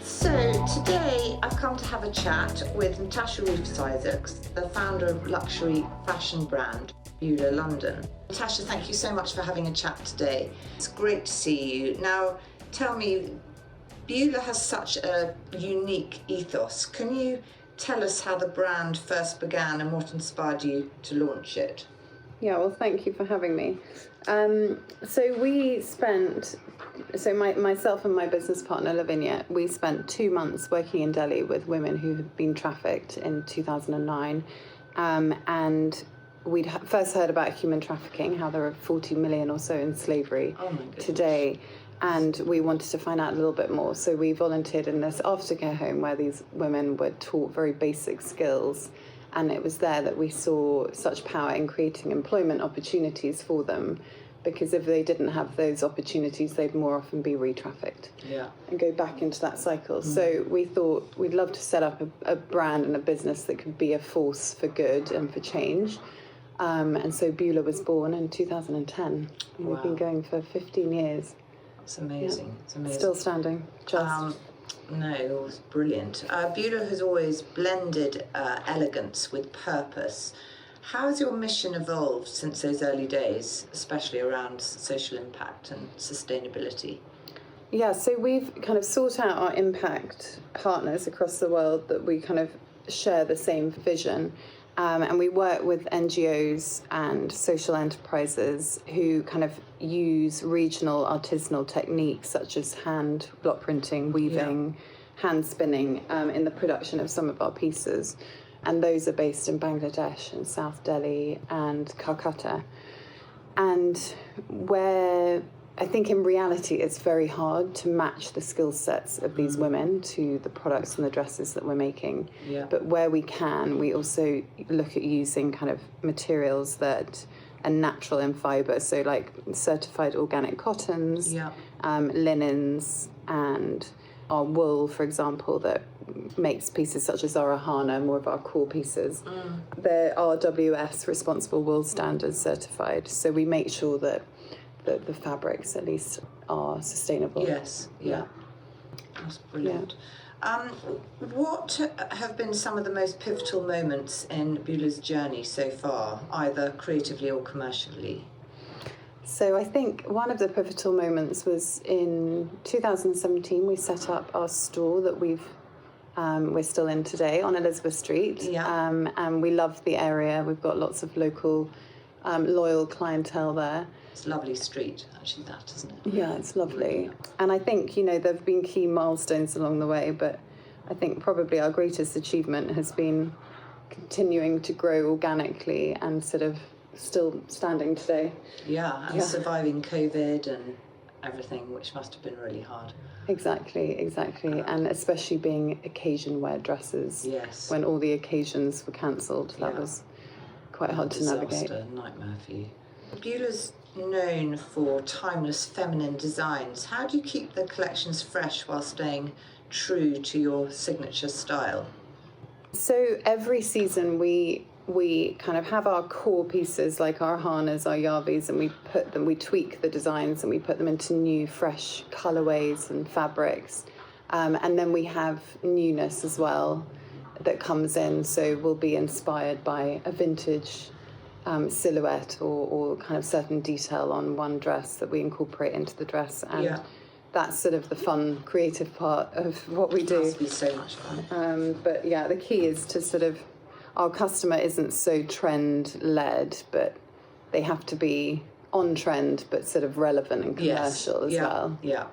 So today I've come to have a chat with Natasha Rufus Isaacs, the founder of luxury fashion brand Beulah London. Natasha, thank you so much for having a chat today. It's great to see you. Now, tell me, Beulah has such a unique ethos. Can you tell us how the brand first began and what inspired you to launch it? Yeah, well, thank you for having me. Myself and my business partner, Lavinia, we spent 2 months working in Delhi with women who had been trafficked in 2009. And we'd first heard about human trafficking, how there are 40 million or so in slavery today. And we wanted to find out a little bit more. So we volunteered in this aftercare home where these women were taught very basic skills. And it was there that we saw such power in creating employment opportunities for them, because if they didn't have those opportunities, they'd more often be re-trafficked and go back into that cycle. So we thought we'd love to set up a brand and a business that could be a force for good and for change. And so Beulah was born in 2010. And we've been going for 15 years. It's amazing. Yeah. It's amazing. Still standing. No, it was brilliant. Beulah has always blended elegance with purpose. How has your mission evolved since those early days, especially around social impact and sustainability? Yeah, so we've kind of sought out our impact partners across the world that we kind of share the same vision. And we work with NGOs and social enterprises who kind of use regional artisanal techniques such as hand block printing, weaving, hand spinning in the production of some of our pieces. And those are based in Bangladesh and South Delhi and Calcutta. And where I think in reality it's very hard to match the skill sets of these women to the products and the dresses that we're making. Yeah. But where we can, we also look at using kind of materials that are natural in fibre, so like certified organic cottons, linens, and our wool, for example, that makes pieces such as our ahana, more of our core pieces. They're RWS, Responsible Wool Standards certified, so we make sure that the fabrics at least are sustainable. Yes, yeah. That's brilliant. Yeah. What have been some of the most pivotal moments in Beulah's journey so far, either creatively or commercially? So I think one of the pivotal moments was in 2017. We set up our store that we're still in today on Elizabeth Street. Yeah. And we love the area. We've got lots of local loyal clientele there. It's a lovely street, actually, that, isn't it? Yeah, it's lovely. And I think, there have been key milestones along the way, but I think probably our greatest achievement has been continuing to grow organically and sort of still standing today. Yeah, and surviving COVID and everything, which must have been really hard. Exactly. And especially being occasion wear dresses. Yes. When all the occasions were cancelled, that was quite hard to navigate. Nightmare for you. Beulah's known for timeless feminine designs. How do you keep the collections fresh while staying true to your signature style? So every season we kind of have our core pieces like our hanas, our yavis, and we tweak the designs and we put them into new, fresh colourways and fabrics. And then we have newness as well that comes in. So we'll be inspired by a vintage silhouette or kind of certain detail on one dress that we incorporate into the dress. And that's sort of the fun, creative part of what we do. It must be so much fun. But yeah, the key is to sort of, our customer isn't so trend-led, but they have to be on trend, but sort of relevant and commercial as well. Yeah.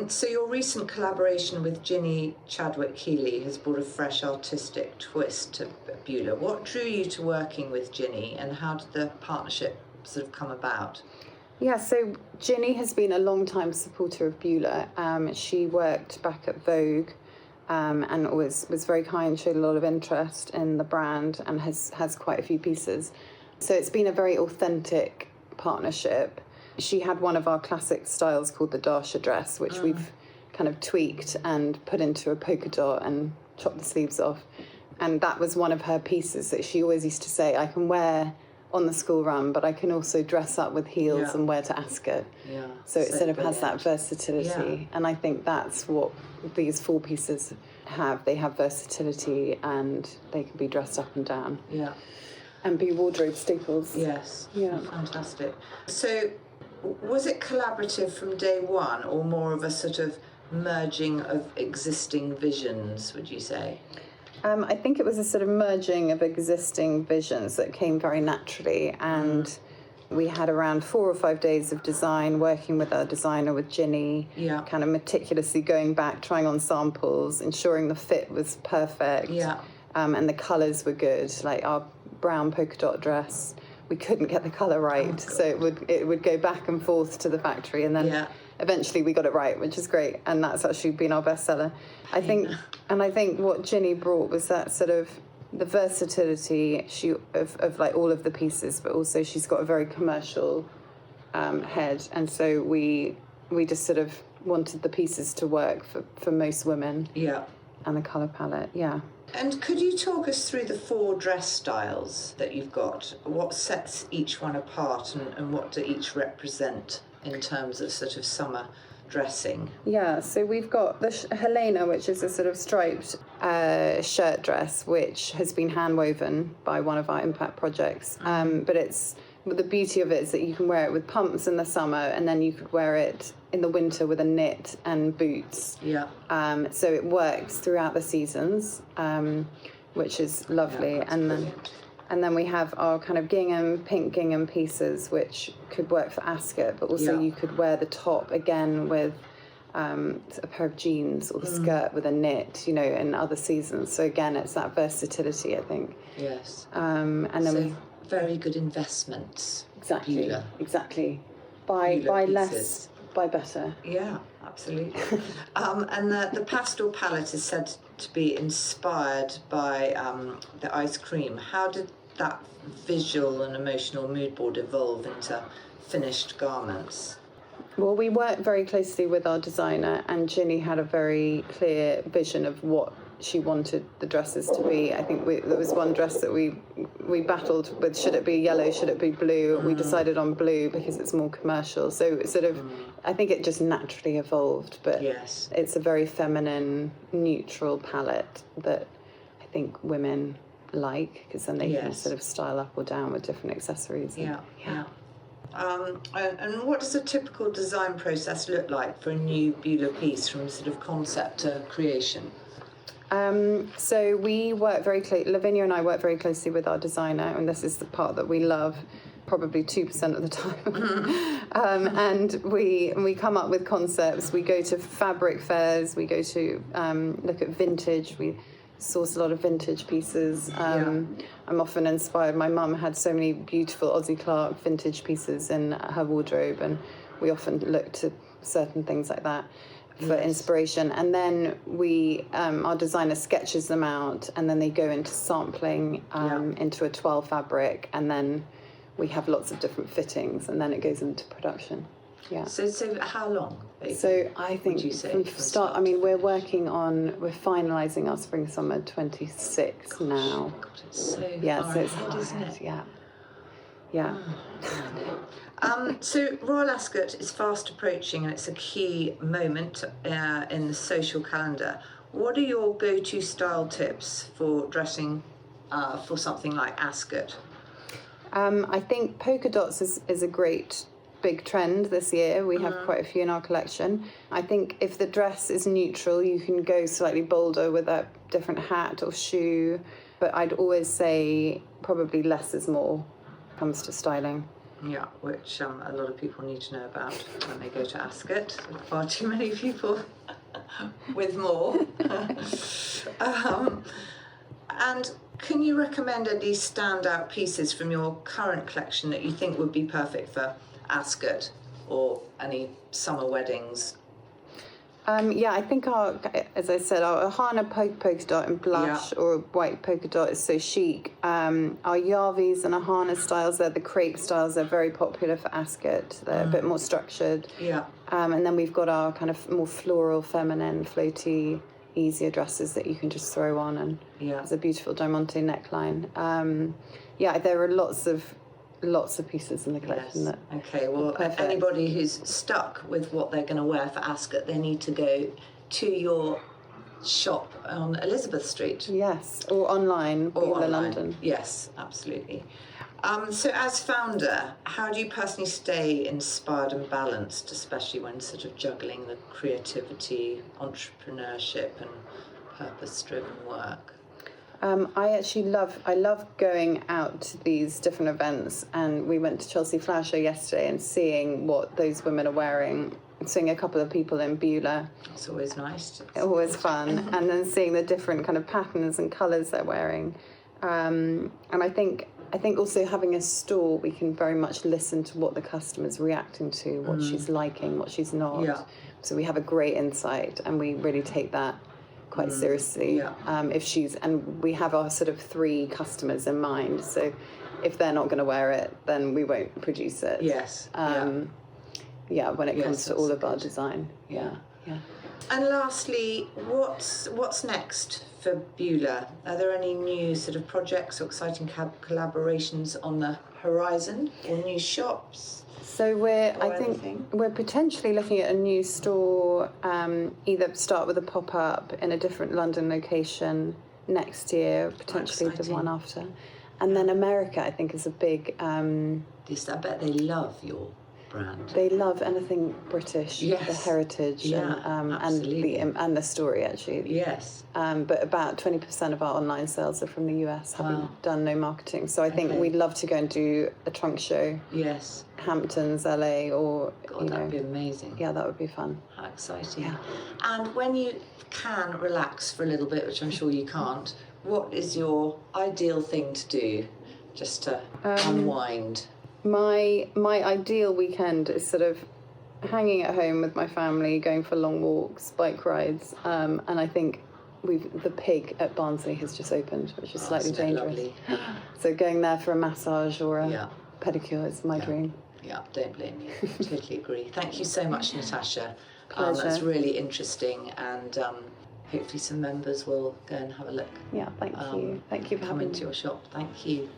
So your recent collaboration with Ginny Chadwick-Healy has brought a fresh artistic twist to Beulah. What drew you to working with Ginny, and how did the partnership sort of come about? Yeah, so Ginny has been a long-time supporter of Beulah. She worked back at Vogue and was very kind, showed a lot of interest in the brand and has quite a few pieces. So it's been a very authentic partnership. She had one of our classic styles called the Dasha dress, which we've kind of tweaked and put into a polka dot and chopped the sleeves off. And that was one of her pieces that she always used to say, I can wear on the school run, but I can also dress up with heels and wear to ascot. Yeah. So it sort of has brilliant. that versatility. And I think that's what these 4 pieces have. They have versatility and they can be dressed up and down. Yeah. And be wardrobe staples. Yes. Yeah. Fantastic. So was it collaborative from day one, or more of a sort of merging of existing visions, would you say? I think it was a sort of merging of existing visions that came very naturally, and we had around 4 or 5 days of design, working with our designer, with Ginny, kind of meticulously going back, trying on samples, ensuring the fit was perfect, and the colours were good. Like our brown polka dot dress, we couldn't get the colour right, so it would go back and forth to the factory, and then eventually we got it right, which is great, and that's actually been our bestseller. I think what Ginny brought was that sort of the versatility of like all of the pieces, but also she's got a very commercial head, and so we just sort of wanted the pieces to work for most women. Yeah. And the colour palette, And could you talk us through the 4 dress styles that you've got? What sets each one apart, and what do each represent in terms of sort of summer dressing? Yeah, so we've got the Helena, which is a sort of striped shirt dress, which has been hand woven by one of our impact projects. But the beauty of it is that you can wear it with pumps in the summer, and then you could wear it in the winter with a knit and boots. Yeah. So it works throughout the seasons, which is lovely. And then we have our kind of pink gingham pieces, which could work for ascot, but also you could wear the top again with a pair of jeans or the skirt with a knit, in other seasons. So again, it's that versatility, I think. Yes. And then very good investments. Exactly. Beulah. Exactly. Buy less, buy better. Yeah, absolutely. And the pastel palette is said to be inspired by the ice cream. How did that visual and emotional mood board evolve into finished garments? Well, we worked very closely with our designer, and Ginny had a very clear vision of what she wanted the dresses to be. I think there was one dress that we battled with, should it be yellow, should it be blue? We decided on blue because it's more commercial. So it sort of, I think it just naturally evolved, but it's a very feminine, neutral palette that I think women like, because then they can sort of style up or down with different accessories. And what does a typical design process look like for a new Beulah piece, from sort of concept to creation? So we work very closely, Lavinia and I work very closely with our designer, and this is the part that we love probably 2% of the time. And we come up with concepts. We go to fabric fairs, we go to look at vintage, we source a lot of vintage pieces. I'm often inspired. My mum had so many beautiful Aussie Clark vintage pieces in her wardrobe, and we often look to certain things like that for inspiration. And then our designer sketches them out, and then they go into sampling into a 12 fabric, and then we have lots of different fittings, and then it goes into production. Yeah. So how long? So I think from start. I mean, we're finalising our spring summer 26 now. God, it's so far it's hard, isn't it? Yeah. So Royal Ascot is fast approaching, and it's a key moment in the social calendar. What are your go-to style tips for dressing for something like Ascot? I think polka dots is a great big trend this year. We have quite a few in our collection. I think if the dress is neutral, you can go slightly bolder with a different hat or shoe, but I'd always say probably less is more when it comes to styling. Yeah, which a lot of people need to know about when they go to Ascot. Far too many people with more. And can you recommend any standout pieces from your current collection that you think would be perfect for Ascot or any summer weddings? I think as I said, our Hana polka dot in blush or white polka dot is so chic. Our Yavis and our Hana styles, they're the crepe styles, they're very popular for Ascot. They're a bit more structured. And then we've got our kind of more floral, feminine, floaty, easier dresses that you can just throw on, and there's a beautiful diamante neckline. There are lots of lots of pieces in the collection. Yes. That Okay, well, perfect. anybody who's stuck with what they're going to wear for Ascot, they need to go to your shop on Elizabeth Street. Yes, or online, Beulah London. Yes, absolutely. So as founder, how do you personally stay inspired and balanced, especially when sort of juggling the creativity, entrepreneurship and purpose-driven work? I love going out to these different events, and we went to Chelsea Flower Show yesterday and seeing what those women are wearing, seeing a couple of people in Beulah. It's always nice. Always fun. And then seeing the different kind of patterns and colours they're wearing. And I think also having a store, we can very much listen to what the customer's reacting to, what she's liking, what she's not. Yeah. So we have a great insight, and we really take that quite seriously. Yeah. And we have our sort of 3 customers in mind. So if they're not going to wear it, then we won't produce it. Yes. When it comes to all of our design. Yeah. And lastly, what's next for Beulah? Are there any new sort of projects or exciting collaborations on the horizon, or new shops? So we're potentially looking at a new store, either start with a pop-up in a different London location next year, potentially the one after. And then America, I think, is a big... I bet they love your brand. They love anything British, yes. The heritage and the story, actually. Yes. But about 20% of our online sales are from the US, having done no marketing. So I think we'd love to go and do a trunk show. Yes. Hamptons, LA, or that'd be amazing. Yeah, that would be fun. How exciting! Yeah. And when you can relax for a little bit, which I'm sure you can't, what is your ideal thing to do, just to unwind? My ideal weekend is sort of hanging at home with my family, going for long walks, bike rides, and I think the pig at Barnsley has just opened, which is slightly dangerous. Lovely. So going there for a massage or a pedicure is my dream. Yeah, don't blame you. Totally agree. Thank you so much, Natasha. Pleasure. That's really interesting, and hopefully some members will go and have a look. Yeah, thank you. Thank you for coming having to your shop. Thank you.